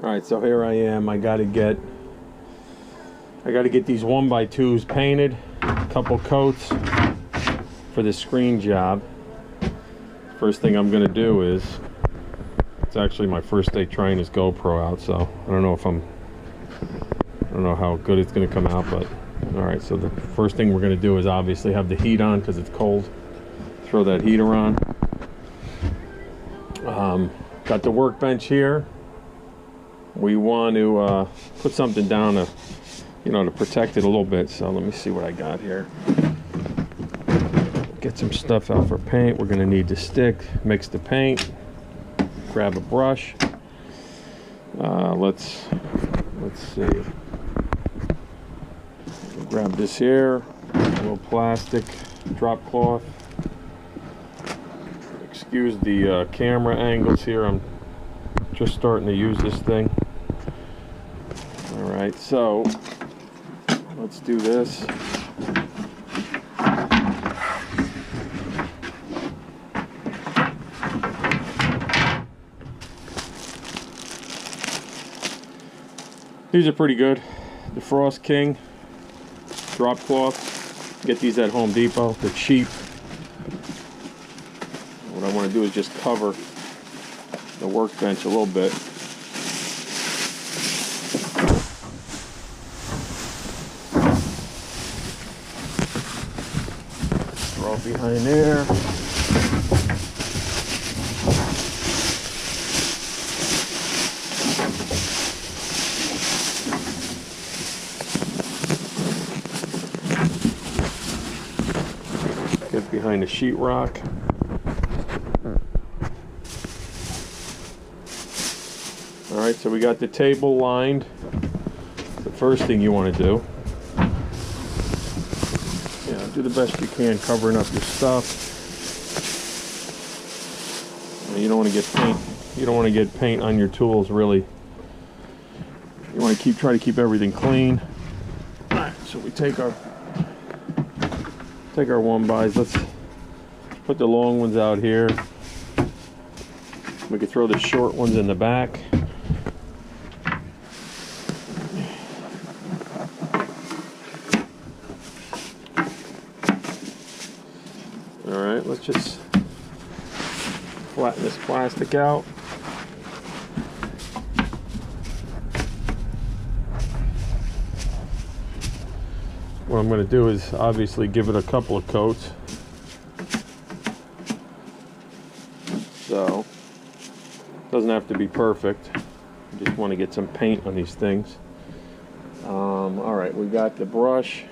Alright, so here I am. I gotta get these 1x2s painted, a couple coats for the screen job. First thing I'm gonna do is, it's actually my first day trying this GoPro out, so I don't know how good it's gonna come out, but alright, so the first thing we're gonna do is obviously have the heat on because it's cold. Throw that heater on. Got the workbench here. We want to put something down to, to protect it a little bit. So let me see what I got here. Get some stuff out for paint. We're going to need the stick, mix the paint, grab a brush. Let's see. Grab this here, a little plastic drop cloth. Excuse the camera angles here. I'm just starting to use this thing. All right, so let's do this. These are pretty good. The Frost King drop cloth. Get these at Home Depot. They're cheap. What I want to do is just cover the workbench a little bit. Throw it behind there. Get behind the sheetrock. Alright, so we got the table lined. The first thing you want to do, do the best you can covering up your stuff. You don't want to get paint. You don't want to get paint on your tools, really. You want to try to keep everything clean. Alright, so we take our 1x's. Let's put the long ones out here. We could throw the short ones in the back. Alright, let's just flatten this plastic out. What I'm going to do is obviously give it a couple of coats. So, doesn't have to be perfect. I just want to get some paint on these things. Alright, we got the brush.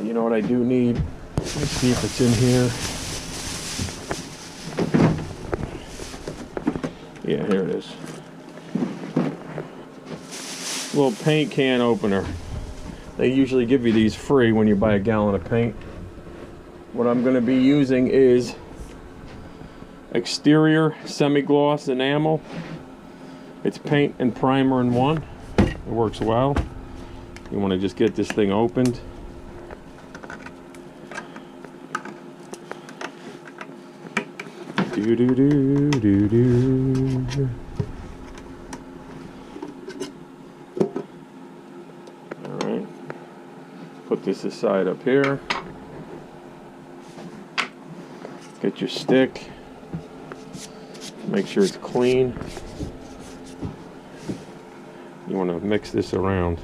You know what I do need? Let's see if it's in here. Yeah, here it is. Little paint can opener. They usually give you these free when you buy a gallon of paint. What I'm going to be using is exterior semi-gloss enamel. It's paint and primer in one. It works well. You want to just get this thing opened. Do do do do do. All right. Put this aside up here. Get your stick. Make sure it's clean. You want to mix this around.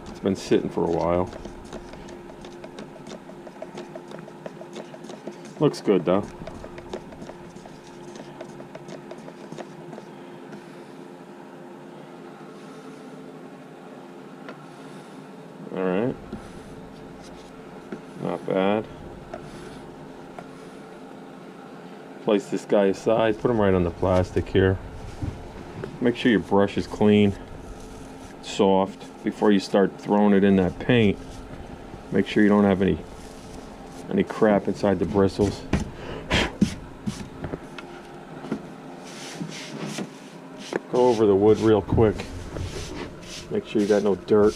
It's been sitting for a while. Looks good though. Alright. Not bad. Place this guy aside. Put him right on the plastic here. Make sure your brush is clean, soft, before you start throwing it in that paint. Make sure you don't have any crap inside the bristles. Go over the wood real quick. Make sure you got no dirt.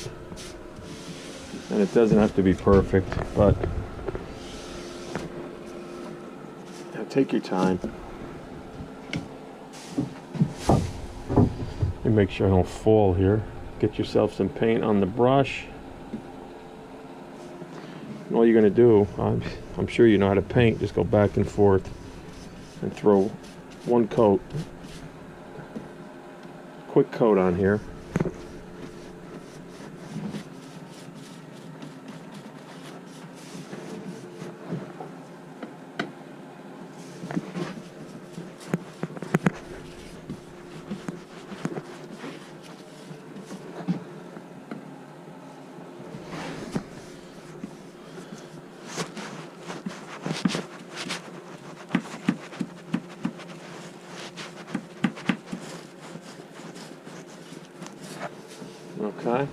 And it doesn't have to be perfect, but take your time. me make sure I don't fall here. Get yourself some paint on the brush. And all you're going to do, I'm sure you know how to paint, just go back and forth and throw one coat, quick coat on here. Okay,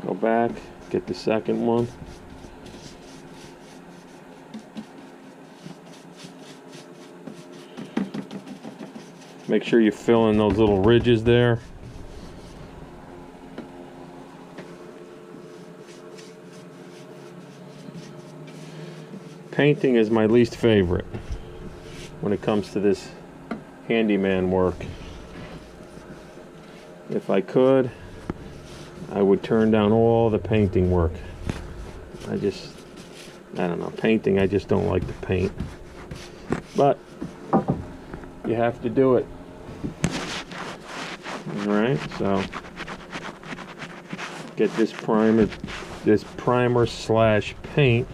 go back, get the second one. Make sure you fill in those little ridges there. Painting is my least favorite when it comes to this handyman work. If I could, I would turn down all the painting work. I don't know, painting, I just don't like to paint. But you have to do it. Alright, so get this primer slash paint.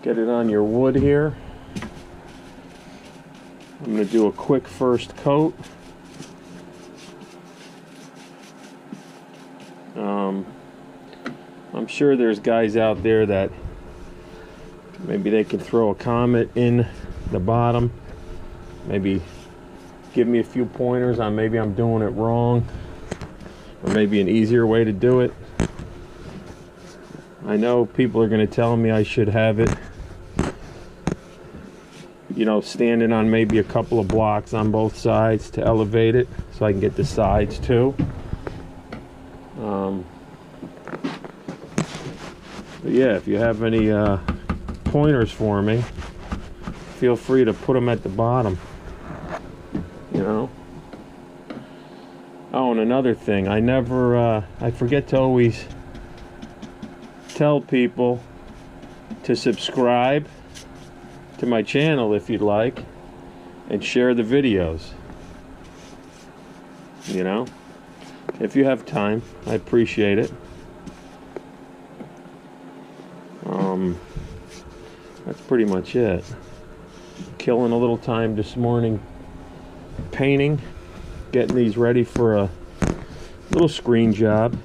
Get it on your wood here. I'm going to do a quick first coat. I'm sure there's guys out there that maybe they can throw a comment in the bottom. Maybe give me a few pointers on maybe I'm doing it wrong, or maybe an easier way to do it. I know people are going to tell me I should have it, you know, standing on maybe a couple of blocks on both sides to elevate it so I can get the sides too. But yeah, if you have any pointers for me, feel free to put them at the bottom, you know. Oh, and another thing, I forget to always tell people to subscribe to my channel if you'd like, and share the videos. You know, if you have time, I appreciate it. That's pretty much it. Killing a little time this morning painting, getting these ready for a little screen job.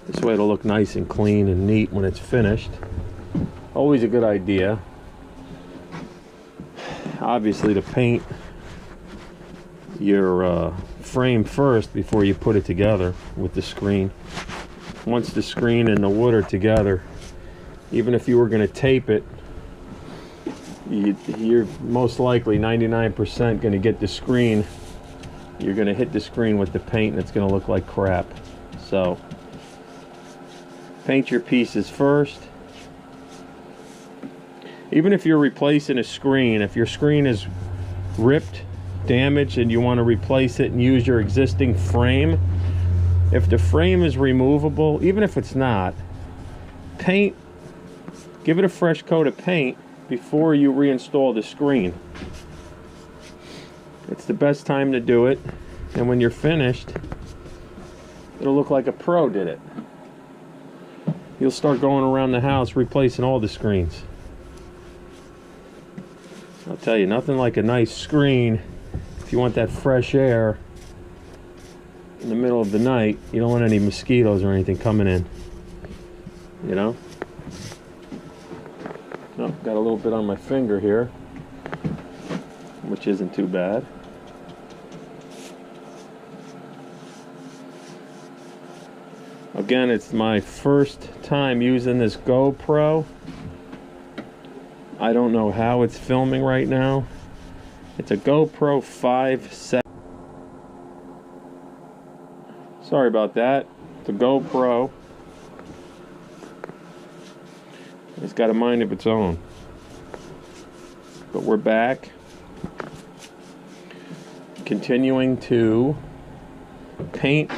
This way it'll look nice and clean and neat when it's finished. Always a good idea, obviously, to paint your frame first before you put it together with the screen. Once the screen and the wood are together, even if you were going to tape it, you're most likely 99% going to get the screen. You're going to hit the screen with the paint and it's going to look like crap. So paint your pieces first. Even if you're replacing a screen, if your screen is ripped, damaged, and you want to replace it and use your existing frame, if the frame is removable, even if it's not, paint, give it a fresh coat of paint before you reinstall the screen. It's the best time to do it, and when you're finished, it'll look like a pro did it. You'll start going around the house replacing all the screens. I'll tell you, nothing like a nice screen if you want that fresh air in the middle of the night. You don't want any mosquitoes or anything coming in, you know. Oh, got a little bit on my finger here, which isn't too bad. Again, it's my first time using this GoPro. I don't know how it's filming right now. It's a GoPro 5-7. Sorry about that. It's a GoPro It's got a mind of its own. But we're back, continuing to paint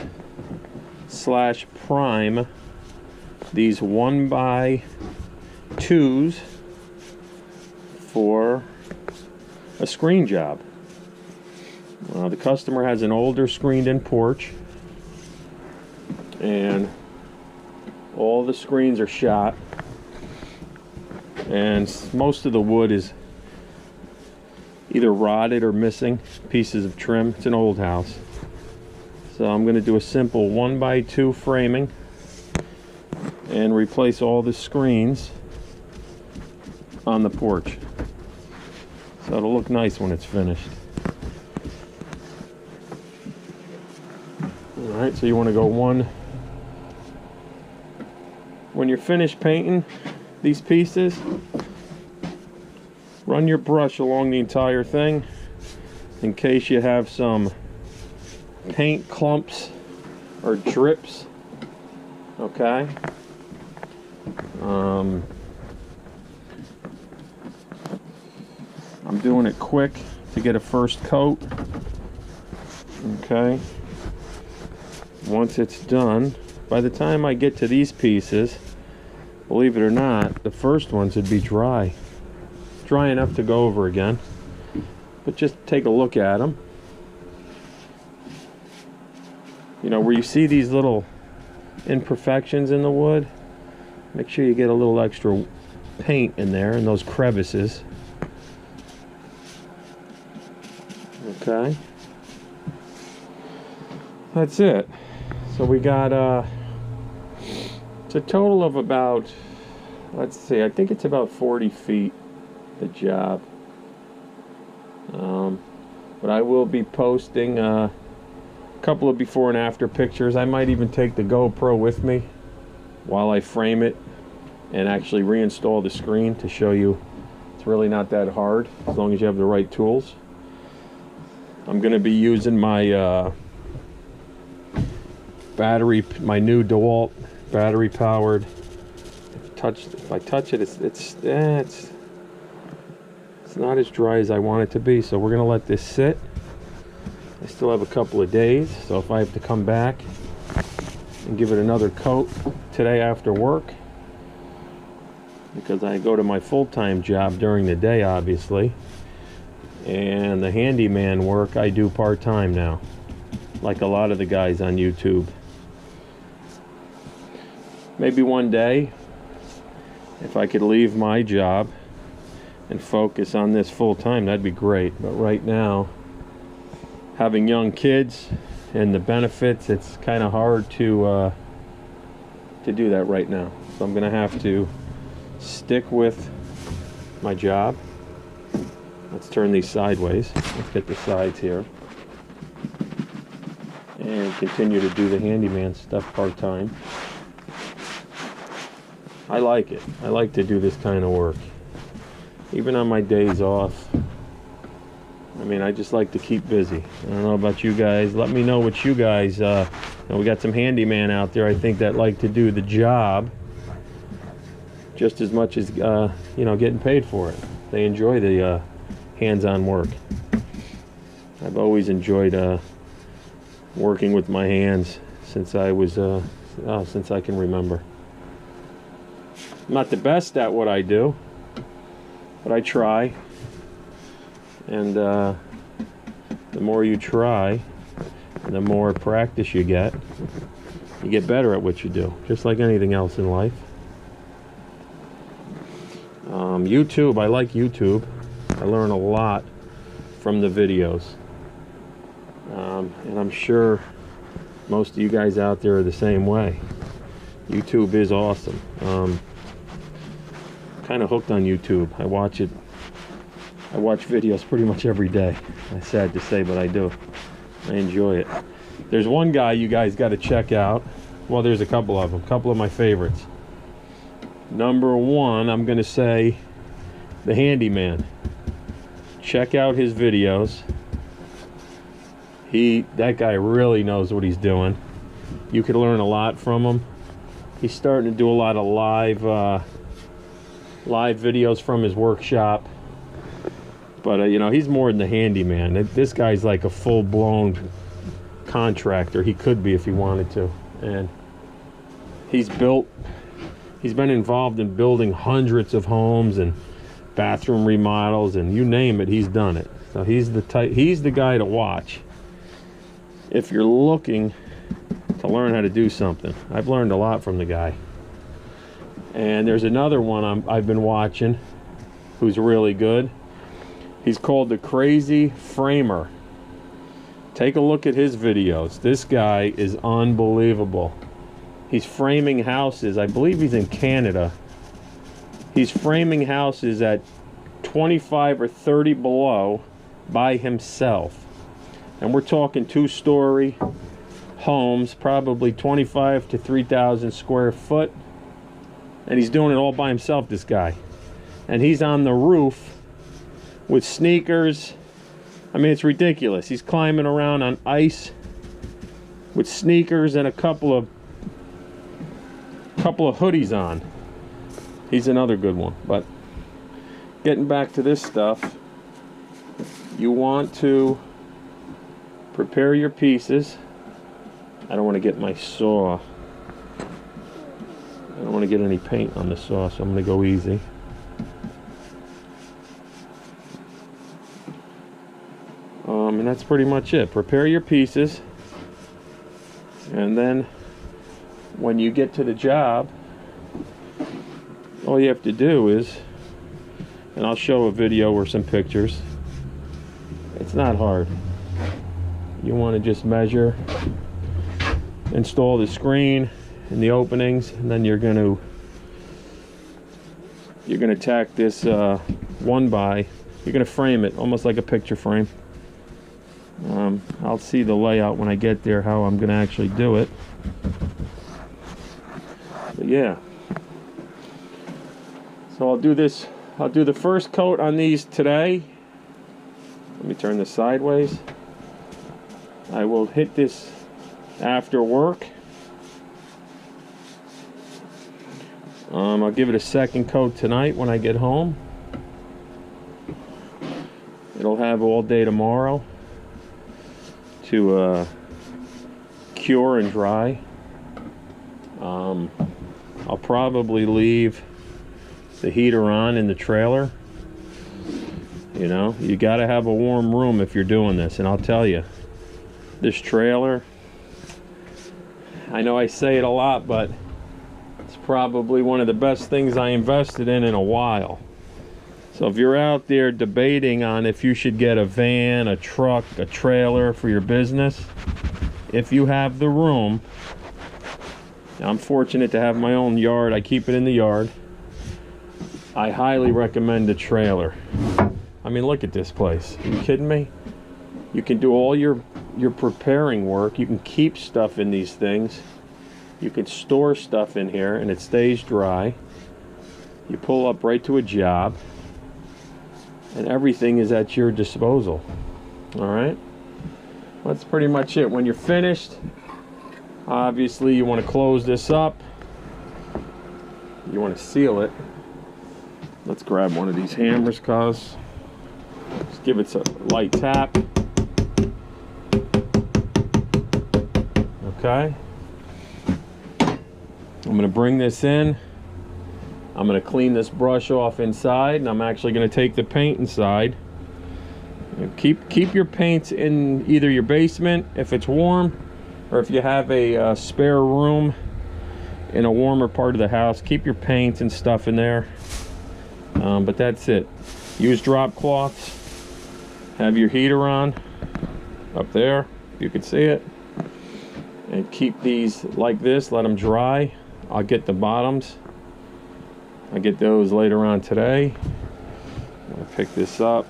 / prime these 1x2s for a screen job. The customer has an older screened-in porch, and all the screens are shot, and most of the wood is either rotted or missing pieces of trim. It's an old house. So I'm going to do a simple 1x2 framing and replace all the screens on the porch. So it'll look nice when it's finished. Alright, so you want to go when you're finished painting these pieces, run your brush along the entire thing in case you have some paint clumps or drips. Okay. I'm doing it quick to get a first coat. Okay. Once it's done, by the time I get to these pieces, believe it or not, the first ones would be dry enough to go over again. But just take a look at them. You know, where you see these little imperfections in the wood, make sure you get a little extra paint in there in those crevices. Okay, that's it. So we got it's a total of about, let's see, I think it's about 40 feet, the job. But I will be posting a couple of before and after pictures. I might even take the GoPro with me while I frame it and actually reinstall the screen to show you it's really not that hard as long as you have the right tools. I'm going to be using my my new DeWalt battery powered. If I touch it, it's not as dry as I want it to be, so we're going to let this sit. I still have a couple of days, so if I have to come back and give it another coat today after work, because I go to my full-time job during the day, obviously, and the handyman work I do part-time now, like a lot of the guys on YouTube. Maybe one day, if I could leave my job and focus on this full-time, that'd be great. But right now, having young kids and the benefits, it's kind of hard to do that right now. So I'm gonna have to stick with my job. Let's turn these sideways. Let's get the sides here. And continue to do the handyman stuff part-time. I like it. I like to do this kind of work. Even on my days off. I mean, I just like to keep busy. I don't know about you guys. Let me know what you guys, we got some handyman out there, I think, that like to do the job just as much as, getting paid for it. They enjoy the hands-on work. I've always enjoyed working with my hands since I was, since I can remember. I'm not the best at what I do, but I try. And the more you try, the more practice you get better at what you do, just like anything else in life. YouTube, I like YouTube. I learn a lot from the videos. And I'm sure most of you guys out there are the same way. YouTube is awesome. Kind of hooked on YouTube. I watch videos pretty much every day. It's sad to say, but I do. I enjoy it. There's one guy you guys got to check out. Well, there's a couple of them. A couple of my favorites. Number one, I'm going to say the Handyman. Check out his videos. That guy really knows what he's doing. You could learn a lot from him. He's starting to do a lot of live videos from his workshop. But you know, he's more than a handyman. This guy's like a full-blown contractor. He could be if he wanted to. And he's been involved in building hundreds of homes and bathroom remodels, and you name it, he's done it. So he's the guy to watch if you're looking to learn how to do something. I've learned a lot from the guy. And there's another one I've been watching who's really good. He's called The Crazy Framer. Take a look at his videos. This guy is unbelievable. He's framing houses. I believe he's in Canada. He's framing houses at 25 or 30 below by himself. And we're talking 2-story homes, probably 25 to 3,000 square foot. And he's doing it all by himself, this guy. And he's on the roof with sneakers. I mean, it's ridiculous. He's climbing around on ice with sneakers and a couple of hoodies on. He's another good one. But getting back to this stuff, you want to prepare your pieces. I don't want to get my saw. I don't want to get any paint on the saw, so I'm going to go easy. And that's pretty much it. Prepare your pieces, and then when you get to the job, all you have to do is, and I'll show a video or some pictures, it's not hard. You want to just measure, install the screen in the openings, and then you're going to tack this you're going to frame it almost like a picture frame. I'll see the layout when I get there, how I'm going to actually do it. But yeah, so I'll do the first coat on these today. Let me turn this sideways. I will hit this after work. I'll give it a second coat tonight when I get home. It'll have all day tomorrow to cure and dry. I'll probably leave the heater on in the trailer. You know, you got to have a warm room if you're doing this. And I'll tell you, this trailer, I know I say it a lot, but it's probably one of the best things I invested in a while. So if you're out there debating on if you should get a van, a truck, a trailer for your business, if you have the room, I'm fortunate to have my own yard. I keep it in the yard. I highly recommend a trailer. I mean, look at this place. Are you kidding me? You can do all your preparing work. You can keep stuff in these things. You can store stuff in here and it stays dry. You pull up right to a job, and everything is at your disposal. All right, that's pretty much it. When you're finished, obviously you want to close this up. You want to seal it. Let's grab one of these hammers, cause just give it a light tap. Okay, I'm going to bring this in. I'm going to clean this brush off inside, and I'm actually going to take the paint inside. And keep your paints in either your basement if it's warm, or if you have a spare room in a warmer part of the house, keep your paints and stuff in there. But that's it. Use drop cloths. Have your heater on up there, you can see it, and keep these like this. Let them dry. I'll get the bottoms. I get those later on today. I'll pick this up,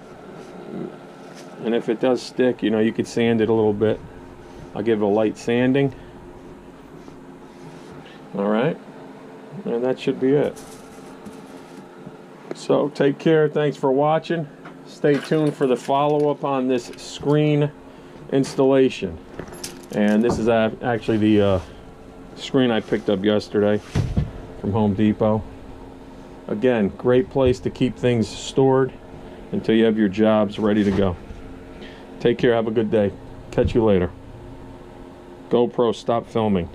and if it does stick, you know, you could sand it a little bit. I'll give it a light sanding. All right, and that should be it. So take care. Thanks for watching. Stay tuned for the follow-up on this screen installation. And this is actually the screen I picked up yesterday from Home Depot. Again, great place to keep things stored until you have your jobs ready to go. Take care, have a good day. Catch you later. GoPro, stop filming.